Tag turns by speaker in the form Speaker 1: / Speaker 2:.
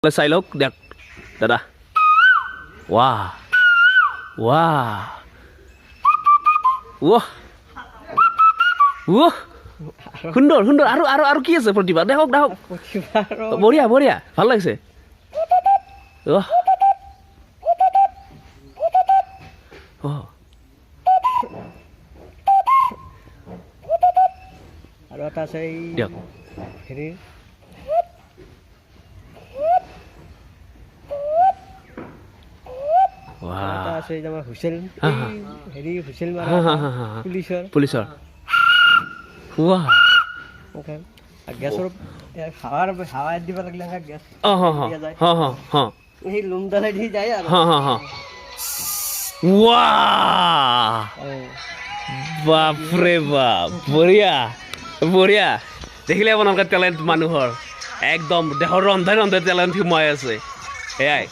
Speaker 1: চাই লওক দেখ দাদা ৱাহ ৱাহ ৱাহ ৱাহ সুন্দৰ সুন্দৰ আৰু আৰু আৰু কি আছে প্ৰতিভা দেখক দেখক বঢ়িয়া বঢ়িয়া ভাল লাগিছে ৱাহ
Speaker 2: আৰু এটা আছে এই
Speaker 1: দিয়ক
Speaker 2: হেৰি এটা আছে এই আমাৰ হুইচেল হেৰি হুইচেল মাৰা পুলিচৰ
Speaker 1: ৱাহ
Speaker 2: গেছৰ হাৱা দিব লাগিলে গেছ সেই লুমডালাই দি যায় আৰু
Speaker 1: ৱাহ বাপৰে বাপ বঢ়িয়া বঢ়িয়া দেখিলে আপোনালোকে টেলেণ্ট মানুহৰ একদম দেহৰ ৰন্ধাই ৰন্ধাই টেলেণ্ট সোমাই আছে এয়াই